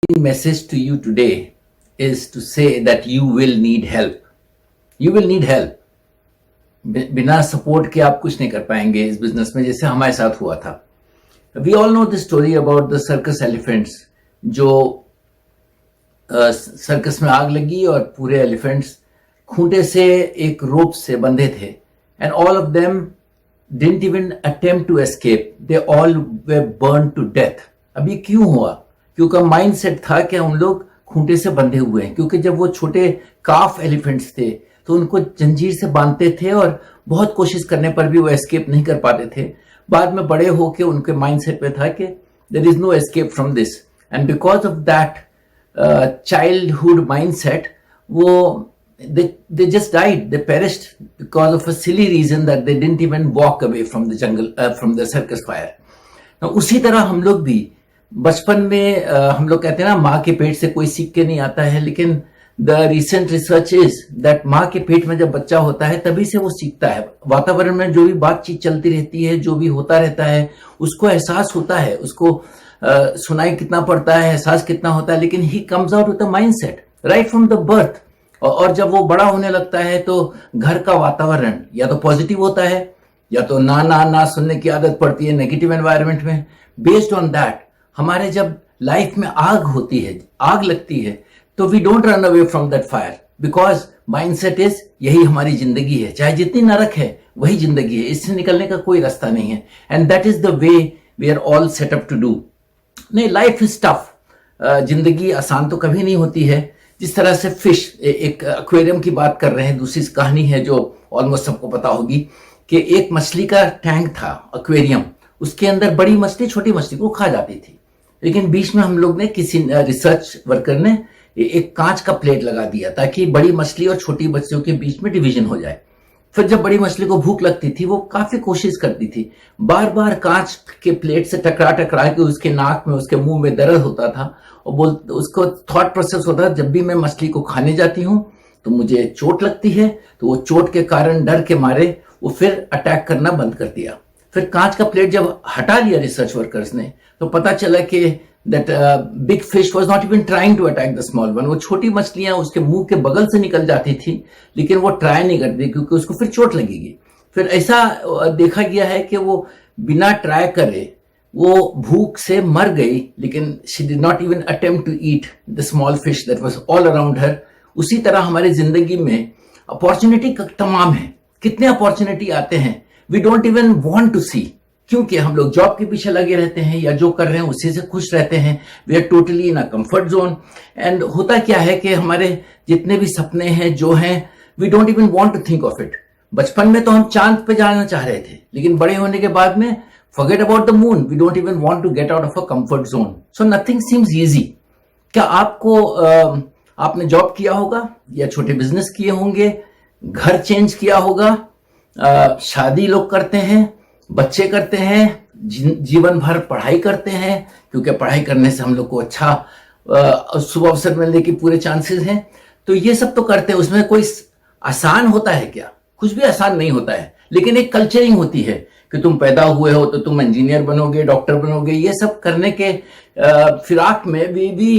message to you today is to say that you will need help. You will need help. बिना support के आप कुछ नहीं कर पाएंगे इस बिजनेस में, जैसे हमारे साथ हुआ था. We all know the story about the circus elephants. जो सर्कस में आग लगी और पूरे एलिफेंट्स खूंटे से एक रोप से बंधे थे, and all of them didn't even attempt to escape. They all were burn to death. अब ये क्यों हुआ? क्योंकि माइंड सेट था कि हम लोग खूंटे से बंधे हुए हैं. क्योंकि जब वो छोटे काफ एलिफेंट्स थे तो उनको जंजीर से बांधते थे और बहुत कोशिश करने पर भी वो एस्केप नहीं कर पाते थे. बाद में बड़े होके उनके माइंड सेट में था कि there is no escape from this, and because of that childhood mindset वो they just died. They perished because of a silly reason that they didn't even walk away from the jungle, from the circus fire. Now, उसी तरह हम लोग भी बचपन में हम लोग कहते हैं ना, माँ के पेट से कोई सीख के नहीं आता है, लेकिन the recent research is that माँ के पेट में जब बच्चा होता है तभी से वो सीखता है. वातावरण में जो भी बातचीत चलती रहती है, जो भी होता रहता है, उसको एहसास होता है, उसको सुनाई कितना पड़ता है, एहसास कितना होता है, लेकिन he comes out with a mind set right from the birth. और जब वो बड़ा होने लगता है तो घर का वातावरण या तो पॉजिटिव होता है या तो ना ना ना सुनने की आदत पड़ती है नेगेटिव एनवायरनमेंट में. बेस्ड ऑन दैट हमारे जब लाइफ में आग होती है, आग लगती है, तो we don't run away from that fire, because mindset is यही हमारी जिंदगी है. चाहे जितनी नरक है वही जिंदगी है, इससे निकलने का कोई रास्ता नहीं है. And that is the way we are all set up to do. नहीं, लाइफ इज टफ. जिंदगी आसान तो कभी नहीं होती है. जिस तरह से फिश, एक एक्वेरियम की बात कर रहे हैं, दूसरी कहानी है जो ऑलमोस्ट सबको पता होगी कि एक मछली का टैंक था, एक्वेरियम. उसके अंदर बड़ी मछली छोटी मछली को खा जाती थी, लेकिन बीच में हम लोग ने, किसी रिसर्च वर्कर ने एक कांच का प्लेट लगा दिया ताकि बड़ी मछली और छोटी मछलियों के बीच में डिवीजन हो जाए. फिर जब बड़ी मछली को भूख लगती थी, वो काफी कोशिश करती थी, बार बार कांच के प्लेट से टकरा टकरा के उसके नाक में, उसके मुंह में दर्द होता था. और उसको थॉट प्रोसेस होता था, जब भी मैं मछली को खाने जाती हूं तो मुझे चोट लगती है, तो वो चोट के कारण, डर के मारे वो फिर अटैक करना बंद कर दिया. फिर कांच का प्लेट जब हटा लिया रिसर्च वर्कर्स ने, तो पता चला कि that big fish was not even trying to attack the small one. वो छोटी मछलियां उसके मुंह के बगल से निकल जाती थी, लेकिन वो ट्राई नहीं करती क्योंकि उसको फिर चोट लगेगी. फिर ऐसा देखा गया है कि वो बिना ट्राई करे वो भूख से मर गई, लेकिन she did not even attempt to eat the small fish that was all around her. उसी तरह हमारी जिंदगी में अपॉर्चुनिटी तमाम है. कितने अपॉर्चुनिटी आते हैं, we don't even want to see, क्योंकि हम लोग जॉब के पीछे लगे रहते हैं या जो कर रहे हैं उसी से खुश रहते हैं. We are totally in a comfort zone. And होता क्या है कि हमारे जितने भी सपने हैं, जो हैं, we don't even want to think of it. बचपन में तो हम चांद पे जाना चाह रहे थे, लेकिन बड़े होने के बाद में forget about the moon. We don't even want to get out of a comfort zone. So nothing seems easy. क्या आपको आपने जॉब किया होगा या छोटे बिजनेस किए होंगे, घर चेंज किया होगा, शादी लोग करते हैं, बच्चे करते हैं, जीवन भर पढ़ाई करते हैं, क्योंकि पढ़ाई करने से हम लोग को अच्छा शुभ अवसर मिलने की पूरे चांसेस हैं. तो ये सब तो करते हैं. उसमें कोई आसान होता है क्या? कुछ भी आसान नहीं होता है, लेकिन एक कल्चरिंग होती है कि तुम पैदा हुए हो तो तुम इंजीनियर बनोगे, डॉक्टर बनोगे. ये सब करने के फिराक में we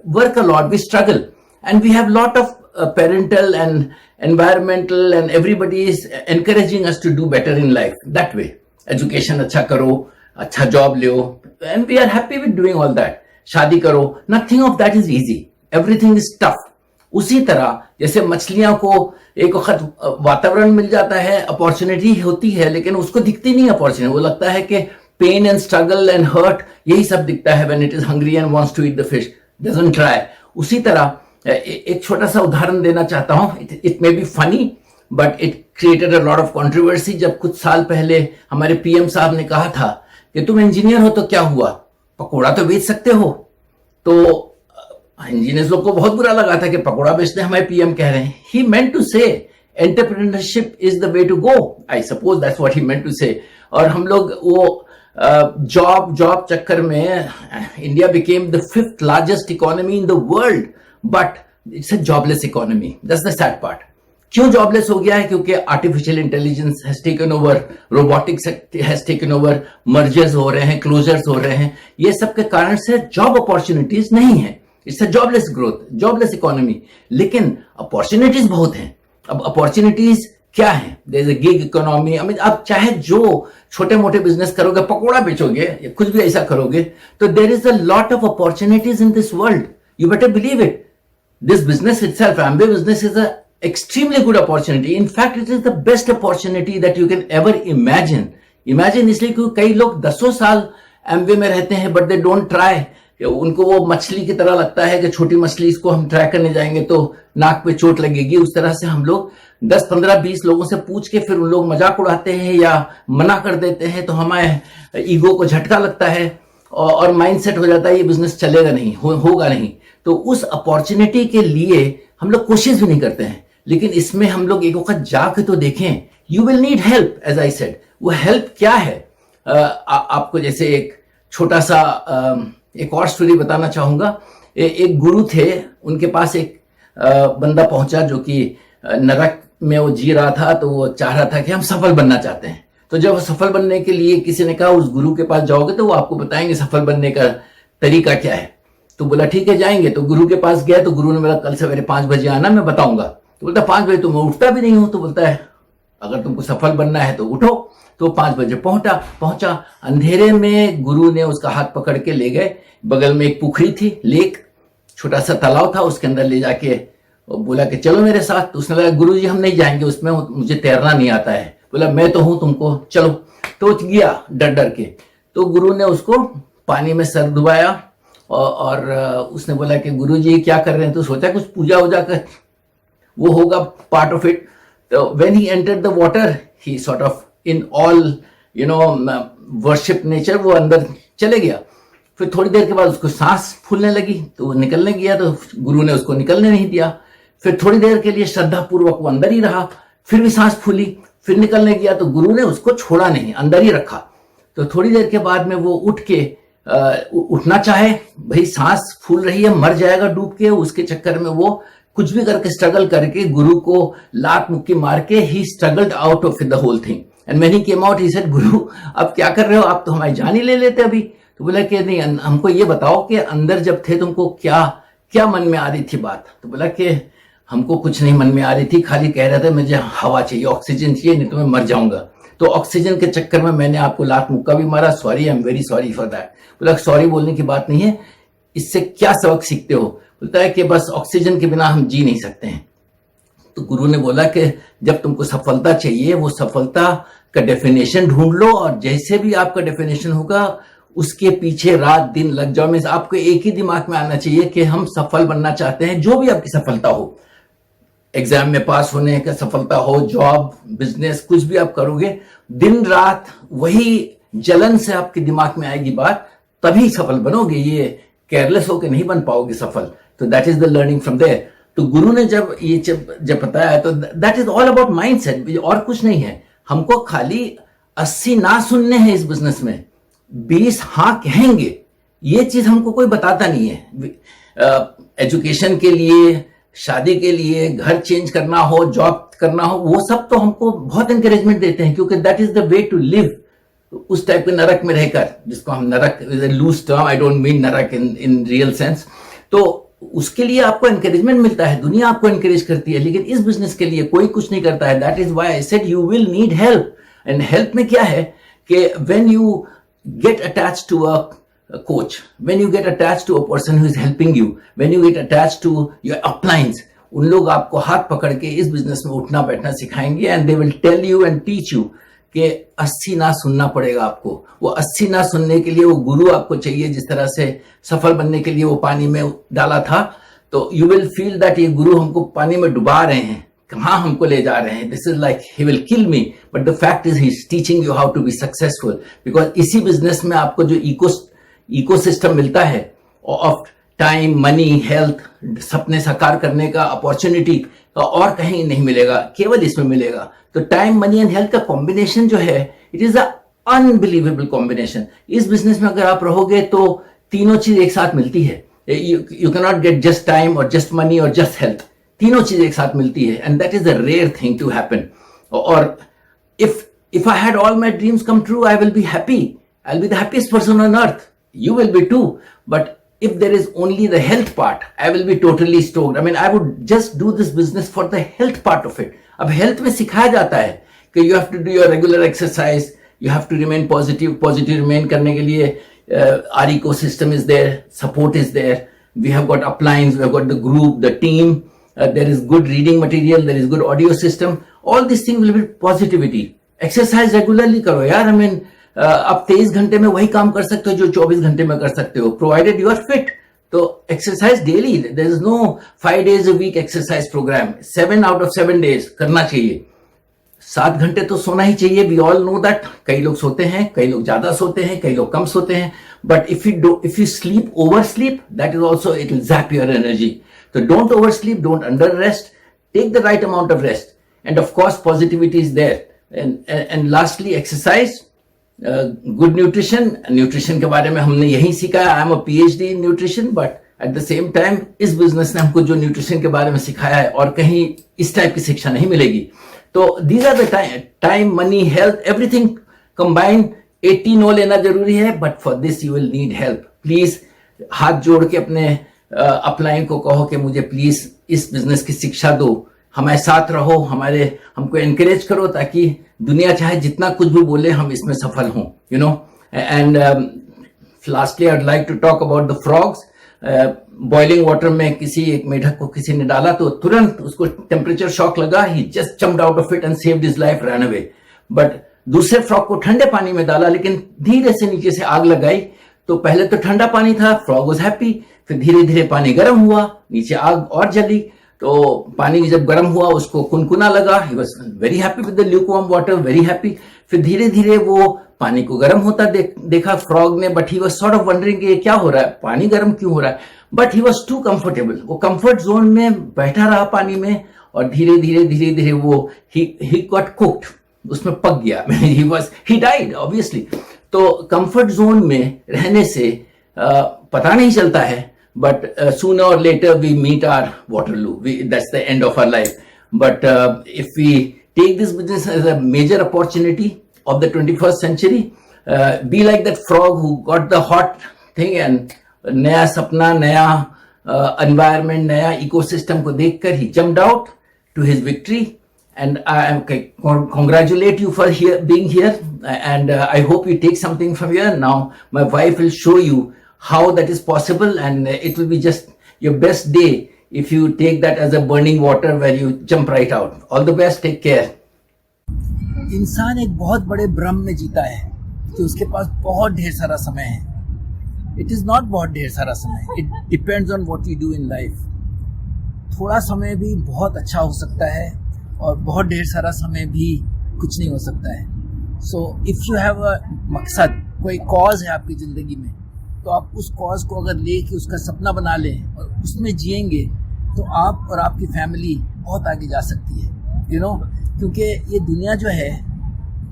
work a lot, we struggle, and we have lot of parental and environmental and everybody is encouraging us to do better in life that way. Education अच्छा करो, अच्छा जॉब लो, and we are happy with doing all that. शादी करो. Nothing of that is easy, everything is tough. उसी तरह जैसे मछलियां को एक वक्त वातावरण मिल जाता है, अपॉर्चुनिटी होती है, लेकिन उसको दिखती नहीं अपॉर्चुनिटी. वो लगता है कि pain and struggle and hurt, यही सब दिखता है when it is hungry and wants to eat the fish, doesn't try. उसी तरह एक छोटा सा उदाहरण देना चाहता हूं. It may be funny but it created a lot of controversy. जब कुछ साल पहले हमारे पीएम साहब ने कहा था कि तुम इंजीनियर हो तो क्या हुआ, पकौड़ा तो बेच सकते हो. तो इंजीनियर्स लोग को बहुत बुरा लगा था कि पकौड़ा बेचते हमारे पीएम कह रहे हैं. He meant to say entrepreneurship is the way to go. I suppose that's what he meant to say. और हम लोग वो जॉब चक्कर में, India became the 5th largest economy in the world, but it's a jobless economy. That's the sad part. क्यों jobless हो गया है? क्योंकि artificial intelligence has taken over, robotics has taken over, mergers हो रहे हैं, क्लोजर्स हो रहे हैं, ये सब के कारण से जॉब अपॉर्चुनिटीज नहीं है। It's a jobless growth, jobless economy. लेकिन अपॉर्चुनिटीज बहुत हैं। अब अपॉर्चुनिटीज क्या है? There is a gig economy. I mean, आप चाहे जो छोटे मोटे बिजनेस करोगे, पकौड़ा बेचोगे या कुछ भी ऐसा करोगे, तो there is a lot of opportunities in this world. You better believe it. This business itself, Amway business, is a extremely good opportunity. In fact, it is the best opportunity that you can ever imagine. Imagine इसलिए क्योंकि कई लोग 10 साल Amway में रहते हैं, but they don't try. उनको वो मछली की तरह लगता है कि छोटी मछली, इसको हम ट्राई करने जाएंगे तो नाक पे चोट लगेगी। उस तरह से हम लोग 10, 15, 20 लोगों से पूछ के फिर उन लोग मजाक उड़ाते हैं या मना कर देते हैं, तो हमारे ईगो को झटका लगता है और माइंडसेट हो जाता है ये बिजनेस चलेगा नहीं, होगा नहीं। तो उस अपॉर्चुनिटी के लिए हम लोग कोशिश भी नहीं करते हैं। लेकिन इसमें हम लोग एक वक्त जाके तो देखें। You will need help, as I said. वो हेल्प क्या है? आपको जैसे एक छोटा सा एक और स्टोरी बताना चाहूंगा। एक गुरु थे, उनके पास एक बंदा पहुंचा जो कि नरक में वो जी रहा था। तो वो चाह रहा था कि हम सफल बनना चाहते हैं। तो जब सफल बनने के लिए किसी ने कहा उस गुरु के पास जाओगे तो वो आपको बताएंगे सफल बनने का तरीका क्या है। तो बोला ठीक है जाएंगे। तो गुरु के पास गया तो गुरु ने बोला कल सवेरे 5 बजे आना, मैं बताऊंगा। तो बोलता 5 बजे तो मैं उठता भी नहीं हूं। तो बोलता है अगर तुमको सफल बनना है तो उठो। तो 5 बजे पहुंचा। अंधेरे में गुरु ने उसका हाथ पकड़ के ले गए। बगल में एक पुखरी थी, लेक, छोटा सा तालाब था, उसके अंदर ले जाके बोला कि चलो मेरे साथ। तो उसने बोला गुरु जी हम नहीं जाएंगे उसमें, मुझे तैरना नहीं आता है। बोला मैं तो हूं, तुमको चलो। तो गया डर डर के। तो गुरु ने उसको पानी में सर डुबाया और उसने बोला कि गुरु जी क्या कर रहे हैं? तो सोचा कुछ पूजा वूजा कर, वो होगा पार्ट ऑफ इट। तो when he entered the water, he sort of in all worship nature, वो अंदर चले गया। फिर थोड़ी देर के बाद उसको सांस फूलने लगी तो वो निकलने गया, तो गुरु ने उसको निकलने नहीं दिया। फिर थोड़ी देर के लिए श्रद्धा पूर्वक वो अंदर ही रहा, फिर भी सांस फूली, फिर निकलने गया, तो गुरु ने उसको छोड़ा नहीं, अंदर ही रखा। तो थोड़ी देर के बाद में वो उठ के उठना चाहे, भाई सांस फूल रही है, मर जाएगा डूब के, उसके चक्कर में वो कुछ भी करके स्ट्रगल करके गुरु को लात मुक्की मार के ही struggled out of the whole thing. And when he came out he said guru अब क्या कर रहे हो, आप तो हमारी जान ही ले लेते अभी। तो बोला कि नहीं, हमको ये बताओ कि अंदर जब थे तुमको क्या क्या मन में आ रही थी बात। तो बोला कि हमको कुछ नहीं मन में आ रही थी, खाली कह रहा था मुझे हवा चाहिए, ऑक्सीजन चाहिए, नहीं तो मैं मर जाऊंगा। तो ऑक्सीजन के चक्कर में मैंने आपको लात मुक्का भी मारा, sorry, I am very sorry for that. बोला सॉरी बोलने की बात नहीं है, इससे क्या सबक सीखते हो? बोलता है कि बस ऑक्सीजन के बिना हम जी नहीं सकते हैं। तो गुरु ने बोला कि जब तुमको सफलता चाहिए, वो सफलता का डेफिनेशन ढूंढ लो और जैसे भी आपका डेफिनेशन होगा उसके पीछे रात दिन लग जाओ। मींस आपको एक ही दिमाग में आना चाहिए कि हम सफल बनना चाहते हैं। जो भी आपकी सफलता हो, एग्जाम में पास होने का सफलता हो, जॉब, बिजनेस, कुछ भी आप करोगे, दिन रात वही जलन से आपके दिमाग में आएगी बात, तभी सफल बनोगे। ये केयरलेस होकर नहीं बन पाओगे सफल। तो that is the learning from there. तो गुरु ने जब बताया तो that is all about mindset, और कुछ नहीं है। हमको खाली 80 ना सुनने हैं इस बिजनेस में, 20 हाँ कहेंगे। ये चीज हमको कोई बताता नहीं है। एजुकेशन के लिए, शादी के लिए, घर चेंज करना हो, जॉब करना हो, वो सब तो हमको बहुत इंकरेजमेंट देते हैं, क्योंकि that is the way to live. उस टाइप के नरक में रहकर, जिसको हम नरक, loose term, I don't mean नरक इन रियल सेंस, तो उसके लिए आपको एनकरेजमेंट मिलता है, दुनिया आपको एनकरेज करती है। लेकिन इस बिजनेस के लिए कोई कुछ नहीं करता है। That is why I said you will need help. And help में क्या है कि when you get attached to a coach, when you get attached to a person who is helping you, when you get attached to your uplines, उन लोग आपको हाथ पकड़ के इस बिजनेस में उठना बैठना सिखाएंगे। And they will tell you and teach you कि 80 ना सुनना पड़ेगा आपको। वो 80 ना सुनने के लिए वो गुरु आपको चाहिए, जिस तरह से सफल बनने के लिए वो पानी में डाला था। तो यू विल फील दैट ये गुरु हमको पानी में डुबा रहे हैं, कहाँ हमको ले जा रहे हैं। This is like he will kill me, but the fact is he is teaching you how to be successful. Because इसी बिजनेस में आपको जो इकोसिस्टम मिलता है ऑफ टाइम, मनी, हेल्थ, सपने साकार करने का अपॉर्चुनिटी का और कहीं नहीं मिलेगा, केवल इसमें मिलेगा। तो टाइम, मनी एंड हेल्थ का कॉम्बिनेशन जो है, it is a unbelievable combination. इस बिजनेस में अगर आप रहोगे तो तीनों चीज एक साथ मिलती है। You can not get just time और जस्ट मनी और जस्ट हेल्थ। तीनों चीजें एक साथ मिलती है, and that is a rare thing to happen. और if I had all my dreams come true, I will be happy. I'll be the happiest person on earth. You will be too. But if there is only the health part, I will be totally stoked. I mean, I would just do this business for the health part of it. अब health में सिखाया जाता है कि you have to do your regular exercise, you have to remain positive remain करने के लिए our ecosystem is there, support is there, we have got uplines, we have got the group, the team, there is good reading material, there is good audio system. All these things will be positivity. Exercise regularly करो यार. आई mean आप 23 घंटे में वही काम कर सकते हो जो 24 घंटे में कर सकते हो, प्रोवाइडेड यू आर फिट. तो exercise daily, there is no 5 days a week exercise program. 7 out of 7 days करना चाहिए. 7 घंटे तो सोना ही चाहिए. We all know that. कई लोग सोते हैं, कई लोग ज्यादा सोते हैं, कई लोग कम सोते हैं. But if you sleep, oversleep, that is also, it will zap your energy. तो don't oversleep, don't under rest, take the right amount of rest, and of course positivity is there. And lastly, exercise, good nutrition. Nutrition के बारे में हमने यही सीखा. I am a PhD in nutrition, but at the same time इस business ने हमको जो nutrition के बारे में सिखाया है और कहीं इस टाइप की शिक्षा नहीं मिलेगी. तो these are the time, money, health, everything combined. 80 no लेना जरूरी है, but for this you will need help. Please हाथ जोड़ के अपने अपलाइन को कहो कि मुझे प्लीज इस बिजनेस की शिक्षा दो, हमारे साथ रहो, हमको एनकरेज करो, ताकि दुनिया चाहे जितना कुछ भी बोले हम इसमें सफल हों, you know. And lastly I would like to talk about the frogs. Boiling water में किसी एक मेढक को किसी ने डाला तो तुरंत उसको टेम्परेचर शॉक लगा. He just jumped out of it and saved his life, run away. But दूसरे फ्रॉग को ठंडे पानी में डाला, लेकिन धीरे से नीचे से आग लगाई. तो पहले तो ठंडा पानी था, फ्रॉग वाज हैप्पी. फिर धीरे धीरे पानी गर्म हुआ, नीचे आग और जली. तो पानी जब गर्म हुआ उसको कुनकुना लगा. He was very happy with the lukewarm water, very happy. फिर धीरे धीरे वो पानी को गर्म होता देखा फ्रॉग ने, but he was sort of wondering कि ये क्या हो रहा है, पानी गर्म क्यों हो रहा है. But he was too comfortable. वो कंफर्ट जोन में बैठा रहा पानी में, और धीरे धीरे वो ही गॉट कुक्ड, उसमें पक गया. He died obviously. तो कंफर्ट जोन में रहने से पता नहीं चलता है, but sooner or later we meet our Waterloo. That's the end of our life. But if we take this business as a major opportunity of the 21st century, be like that frog who got the hot thing and नया सपना, नया environment, नया ecosystem को देखकर he jumped out to his victory. And I congratulate you for being here, and I hope you take something from here. Now my wife will show you how that is possible, and it will be just your best day if you take that as a burning water where you jump right out. All the best, take care. इंसान एक बहुत बड़े भ्रम में जीता है कि उसके पास बहुत ढेर सारा समय है. It is not बहुत ढेर सारा समय. It depends on what you do in life. थोड़ा समय भी बहुत अच्छा हो सकता है और बहुत ढेर सारा समय भी कुछ नहीं हो सकता है. So if you have a मकसद, कोई कॉज है आपकी जिंदगी में, तो आप उस कॉज को अगर लेके उसका सपना बना लें और उसमें जिएंगे, तो आप और आपकी फैमिली बहुत आगे जा सकती है, यू नो. क्योंकि ये दुनिया जो है,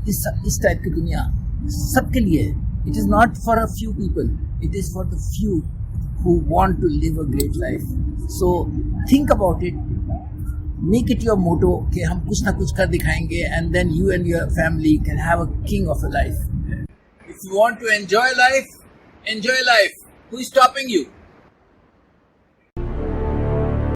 इस टाइप की दुनिया सबके लिए है. It is not for a few people, it is for the few who want to live a great life. So think about it, make it your motto कि हम कुछ ना कुछ कर दिखाएंगे, and then you and your family can have a king of a life. If you want to enjoy life. Who is stopping you?